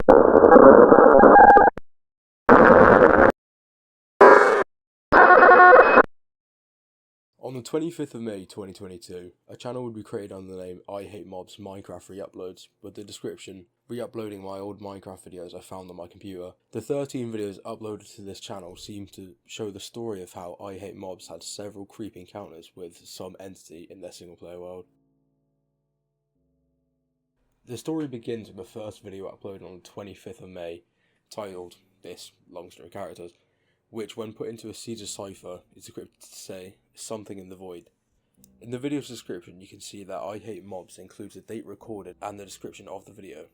On the 25th of May 2022, a channel would be created under the name ihatemobs Minecraft Re-Uploads, with the description, re-uploading my old Minecraft videos I found on my computer. The 13 videos uploaded to this channel seem to show the story of how ihatemobs had several creepy encounters with some entity in their single player world. The story begins with the first video uploaded on the 25th of May, titled This Long String of Characters, which when put into a Caesar cipher is decrypted to say something in the void. In the video's description you can see that ihatemobs includes the date recorded and the description of the video.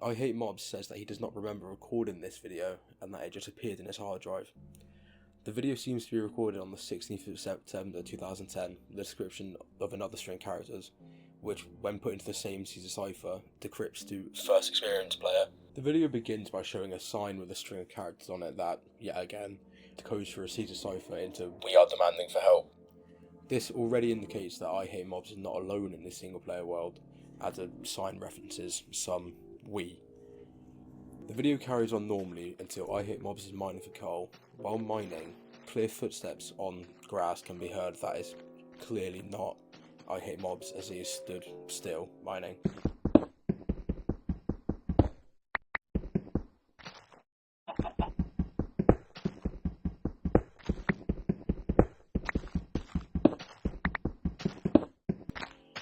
ihatemobs says that he does not remember recording this video and that it just appeared in his hard drive. The video seems to be recorded on the 16th of September 2010 with the description of another string of characters, which when put into the same Caesar cipher decrypts to first experienced player. The video begins by showing a sign with a string of characters on it that, yet again, decodes for a Caesar cipher into "We are demanding for help." This already indicates that ihatemobs is not alone in this single player world, as the sign references some "we." The video carries on normally until ihatemobs is mining for coal. While mining, clear footsteps on grass can be heard that is clearly not ihatemobs, as he is stood still mining.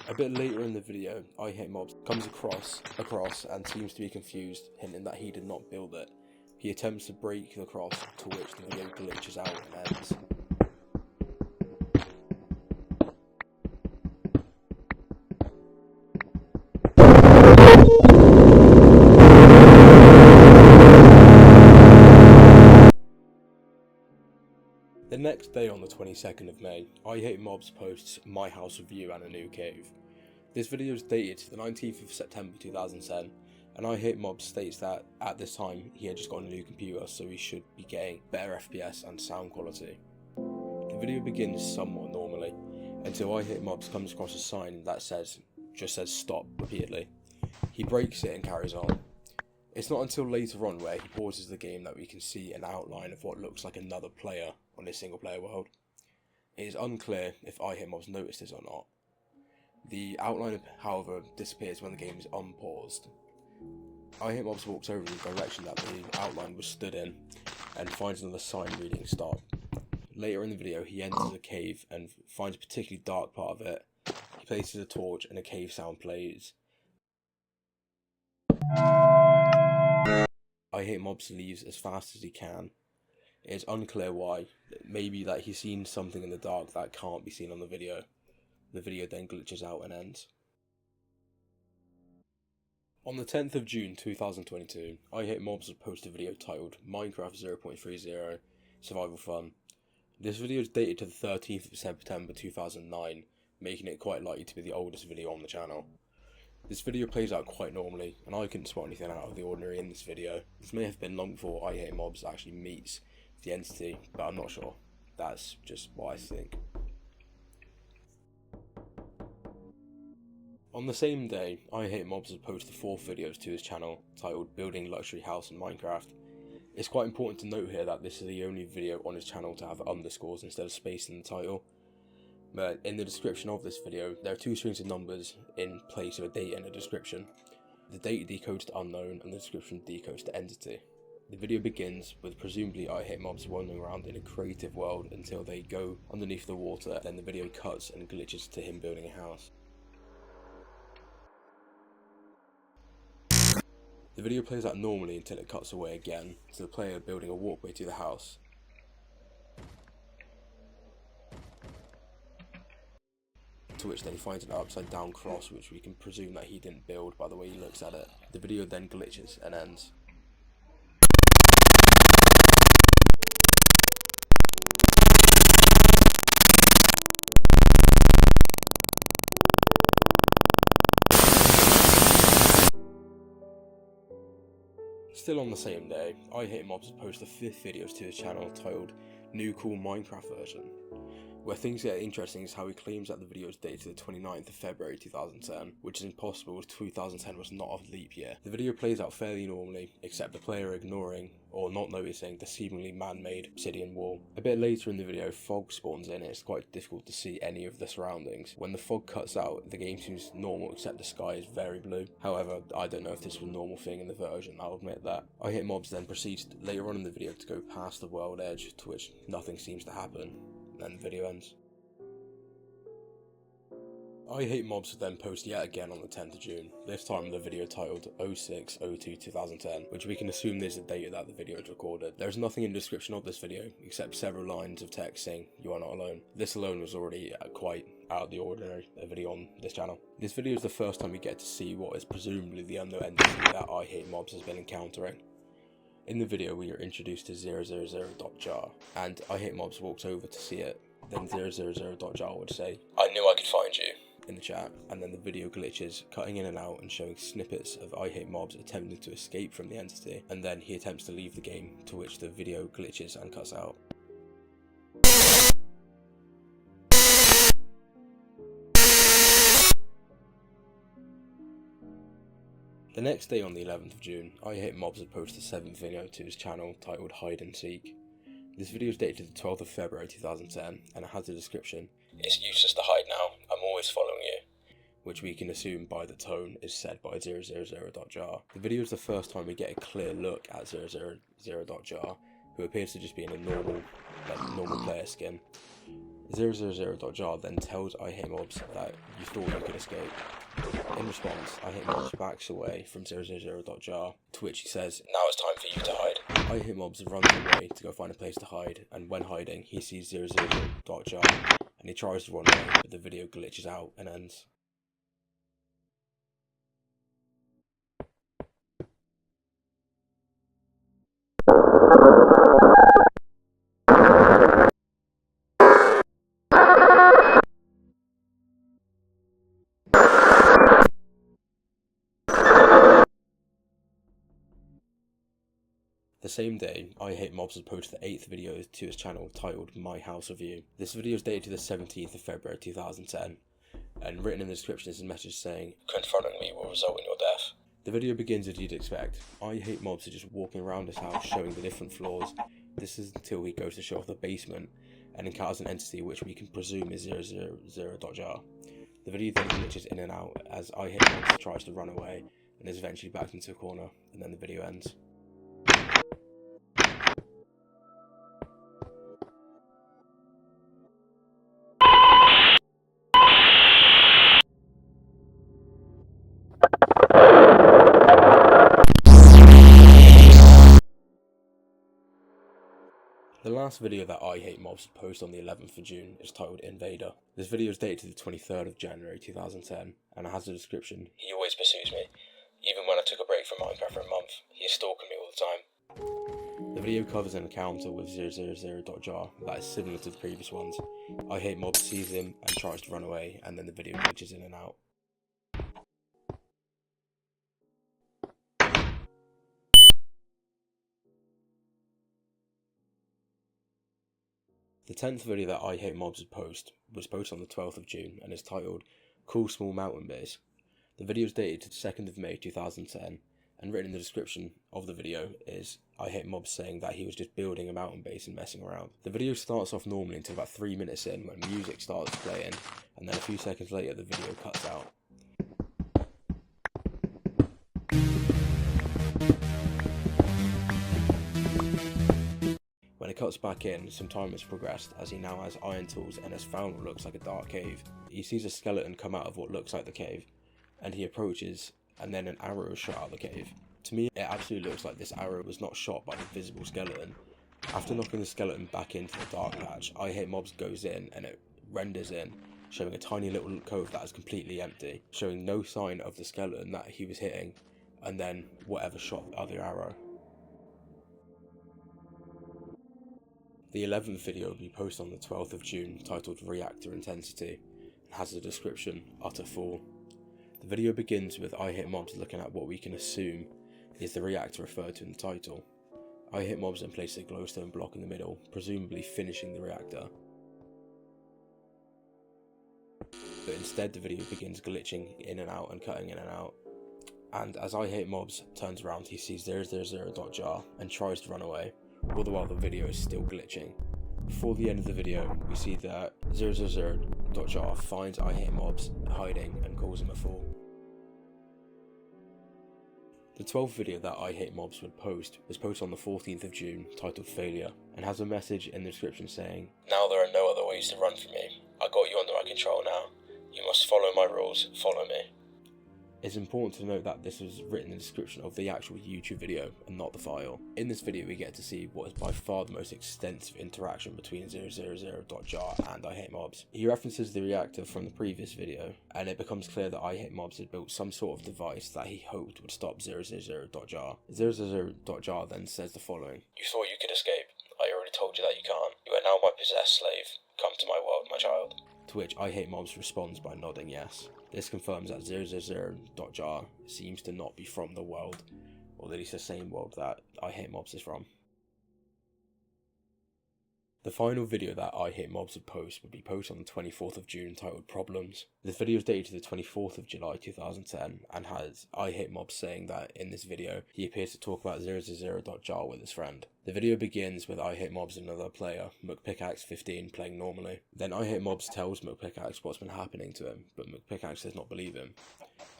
A bit later in the video, ihatemobs comes across and seems to be confused, hinting that he did not build it. He attempts to break the cross, to which the video glitches out and ends. The next day on the 22nd of May, ihatemobs posts My House Review and a new cave. This video is dated to the 19th of September 2010, and ihatemobs states that at this time he had just got a new computer, so he should be getting better FPS and sound quality. The video begins somewhat normally, until ihatemobs comes across a sign that just says stop repeatedly. He breaks it and carries on. It's not until later on where he pauses the game that we can see an outline of what looks like another player on this single player world. It is unclear if ihatemobs noticed this or not. The outline, however, disappears when the game is unpaused. ihatemobs walks over in the direction that the outline was stood in and finds another sign reading stop. Later in the video he enters a cave and finds a particularly dark part of it. He places a torch and a cave sound plays. ihatemobs leaves as fast as he can. It is unclear why. Maybe that he's seen something in the dark that can't be seen on the video. The video then glitches out and ends. On the 10th of June 2022, ihatemobs would post a video titled Minecraft 0.30 Survival Fun. This video is dated to the 13th of September 2009, making it quite likely to be the oldest video on the channel. This video plays out quite normally, and I couldn't spot anything out of the ordinary in this video. This may have been long before ihatemobs actually meets the entity, but I'm not sure. That's just what I think. On the same day, ihatemobs has posted 4 videos to his channel, titled Building Luxury House in Minecraft. It's quite important to note here that this is the only video on his channel to have underscores instead of space in the title. But in the description of this video, there are 2 strings of numbers in place of a date and a description. The date decodes to unknown and the description decodes to entity. The video begins with presumably ihatemobs wandering around in a creative world until they go underneath the water, then the video cuts and glitches to him building a house. The video plays out normally until it cuts away again to the player building a walkway to the house. To which then he finds an upside down cross, which we can presume that he didn't build by the way he looks at it. The video then glitches and ends. Still on the same day, ihatemobs posts the 5th video to his channel titled New Cool Minecraft Version. Where things get interesting is how he claims that the video is dated the 29th of February 2010, which is impossible as 2010 was not a leap year. The video plays out fairly normally, except the player ignoring or not noticing the seemingly man-made obsidian wall. A bit later in the video, fog spawns in and it's quite difficult to see any of the surroundings. When the fog cuts out, the game seems normal except the sky is very blue. However, I don't know if this was a normal thing in the version, I'll admit that. ihatemobs then proceeds later on in the video to go past the world edge, to which nothing seems to happen. And the video ends. ihatemobs then post yet again on the 10th of June, this time with a video titled 06/02/2010, which we can assume is the date that the video is recorded. There is nothing in the description of this video, except several lines of text saying, "You are not alone." This alone was already quite out of the ordinary, a video on this channel. This video is the first time we get to see what is presumably the unknown entity that ihatemobs has been encountering. In the video, we are introduced to 000.jar, and ihatemobs walks over to see it. Then 000.jar would say, "I knew I could find you," in the chat, and then the video glitches, cutting in and out and showing snippets of ihatemobs attempting to escape from the entity, and then he attempts to leave the game, to which the video glitches and cuts out. The next day on the 11th of June, ihatemobs had posted a 7th video to his channel titled Hide and Seek. This video is dated the 12th of February 2010 and it has a description, "It's useless to hide now, I'm always following you," which we can assume by the tone is said by 000.jar. The video is the first time we get a clear look at 000.jar, who appears to just be in a normal player skin. 000.jar then tells ihatemobs that you thought you could escape. In response, ihatemobs backs away from 000.jar, to which he says, "Now it's time for you to hide." ihatemobs runs away to go find a place to hide, and when hiding, he sees 000.jar, and he tries to run away, but the video glitches out and ends. The same day, ihatemobs had posted the 8th video to his channel titled My House Review. This video is dated the 17th of February 2010, and written in the description is a message saying, "Confronting me will result in your death." The video begins as you'd expect. ihatemobs are just walking around his house showing the different floors. This is until he goes to show off the basement and encounters an entity which we can presume is 000.jar. The video then glitches in and out as ihatemobs tries to run away and is eventually backed into a corner, and then the video ends. The last video that ihatemobs post on the 11th of June is titled Invader. This video is dated the 23rd of January 2010 and it has a description, "He always pursues me. Even when I took a break from Minecraft for a month, he is stalking me all the time." The video covers an encounter with 000.jar that is similar to the previous ones. ihatemobs sees him and tries to run away, and then the video glitches in and out. The 10th video that ihatemobs would post was posted on the 12th of June and is titled Cool Small Mountain Base. The video is dated to the 2nd of May 2010 and written in the description of the video is ihatemobs saying that he was just building a mountain base and messing around. The video starts off normally until about 3 minutes in when music starts playing, and then a few seconds later the video cuts out. When it cuts back in, some time has progressed as he now has iron tools and has found what looks like a dark cave. He sees a skeleton come out of what looks like the cave, and he approaches, and then an arrow is shot out of the cave. To me, it absolutely looks like this arrow was not shot by the visible skeleton. After knocking the skeleton back into the dark patch, ihatemobs goes in and it renders in, showing a tiny little cove that is completely empty, showing no sign of the skeleton that he was hitting, and then whatever shot the other arrow. The 11th video will be posted on the 12th of June titled Reactor Intensity and has a description, Utter Fool. The video begins with ihatemobs looking at what we can assume is the reactor referred to in the title. ihatemobs then places a glowstone block in the middle, presumably finishing the reactor. but instead the video begins glitching in and out and cutting in and out. And as ihatemobs turns around, he sees 000.jar and tries to run away, all the while the video is still glitching. Before the end of the video, we see that 000.jar finds ihatemobs hiding and calls him a fool. The 12th video that ihatemobs would post was posted on the 14th of June, titled Failure, and has a message in the description saying, "Now there are no other ways to run from me. I got you under my control now. You must follow my rules, follow me." It's important to note that this was written in the description of the actual YouTube video and not the file. In this video we get to see what is by far the most extensive interaction between 000.jar and ihatemobs. He references the reactor from the previous video, and it becomes clear that ihatemobs had built some sort of device that he hoped would stop 000.jar. 000.jar then says the following: "You thought you could escape. I already told you that you can't. You are now my possessed slave. Come to my world, my child." To which ihatemobs responds by nodding yes. This confirms that 000.jar seems to not be from the world, or at least the same world that ihatemobs is from. The final video that ihatemobs would post would be posted on the 24th of June, titled Problems. This video is dated to the 24th of July 2010 and has ihatemobs saying that in this video he appears to talk about 000.jar with his friend. The video begins with ihatemobs and another player, McPickaxe15, playing normally. Then ihatemobs tells McPickaxe what's been happening to him, but McPickaxe does not believe him.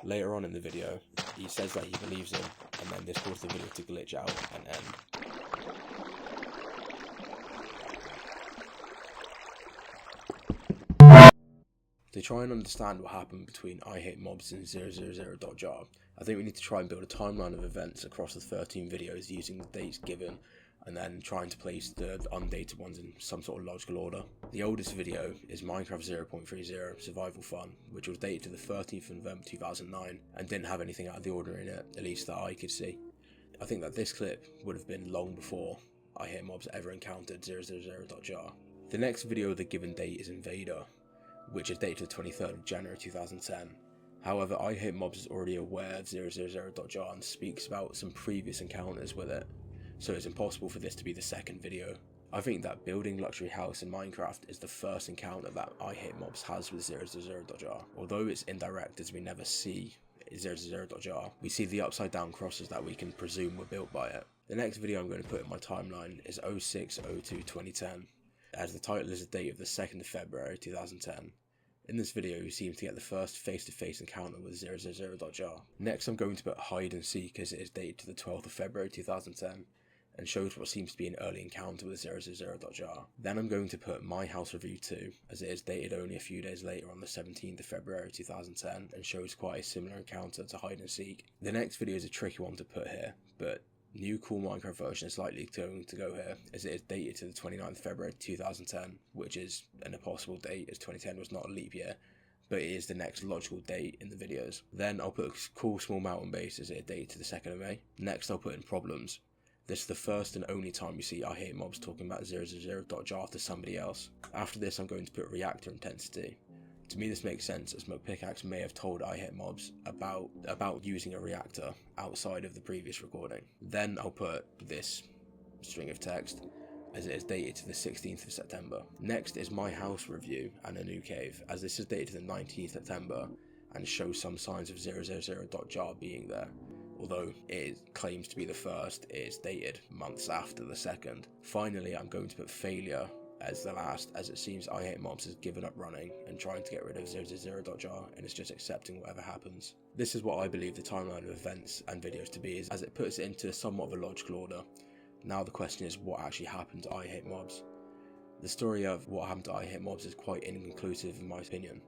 Later on in the video, he says that he believes him, and then this causes the video to glitch out and end. To try and understand what happened between ihatemobs and 000.jar, I think we need to try and build a timeline of events across the 13 videos using the dates given, and then trying to place the undated ones in some sort of logical order. The oldest video is Minecraft 0.30 Survival Fun, which was dated to the 13th of November 2009 and didn't have anything out of the ordinary in it, at least that I could see. I think that this clip would have been long before ihatemobs ever encountered 000.jar. The next video of the given date is Invader, which is dated to the 23rd of January 2010. However, ihatemobs is already aware of 000.jar and speaks about some previous encounters with it, so it's impossible for this to be the second video. I think that building luxury house in Minecraft is the first encounter that ihatemobs has with 000.jar. Although it's indirect as we never see 000.jar, we see the upside down crosses that we can presume were built by it. The next video I'm going to put in my timeline is 06/02/2010, as the title is the date of the 2nd of February 2010. In this video, we seem to get the first face-to-face encounter with 000.jar. Next, I'm going to put Hide and Seek, as it is dated to the 12th of February 2010, and shows what seems to be an early encounter with 000.jar. Then I'm going to put My House Review 2, as it is dated only a few days later on the 17th of February 2010, and shows quite a similar encounter to Hide and Seek. The next video is a tricky one to put here, but New Cool Minecraft version is likely going to go here, as it is dated to the 29th of February 2010, which is an impossible date as 2010 was not a leap year, but it is the next logical date in the videos. Then I'll put Cool Small Mountain Base as it is dated to the 2nd of May. Next I'll put in Problems. This is the first and only time you see ihatemobs talking about 000.jar to somebody else. After this I'm going to put Reactor Intensity. To me this makes sense, as McPickaxe may have told ihatemobs about using a reactor outside of the previous recording. Then I'll put this string of text, as it is dated to the 16th of September. Next is My House Review and a New Cave, as this is dated to the 19th of September and shows some signs of 000.jar being there. Although it claims to be the first, it is dated months after the second. Finally, I'm going to put Failure as the last, as it seems ihatemobs has given up running and trying to get rid of 000.jar and is just accepting whatever happens. This is what I believe the timeline of events and videos to be, as it puts it into somewhat of a logical order. Now the question is, what actually happened to ihatemobs? The story of what happened to ihatemobs is quite inconclusive in my opinion.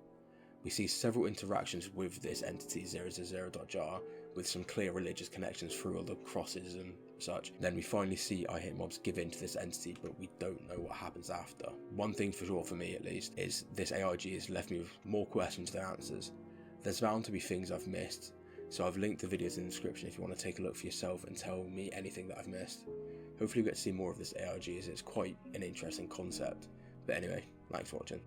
We see several interactions with this entity 000.jar, with some clear religious connections through all the crosses and such. Then we finally see ihatemobs give in to this entity, but we don't know what happens after. One thing for sure, for me at least, is this ARG has left me with more questions than answers. There's bound to be things I've missed, so I've linked the videos in the description if you want to take a look for yourself and tell me anything that I've missed. Hopefully we get to see more of this ARG, as it's quite an interesting concept. But anyway, thanks for watching.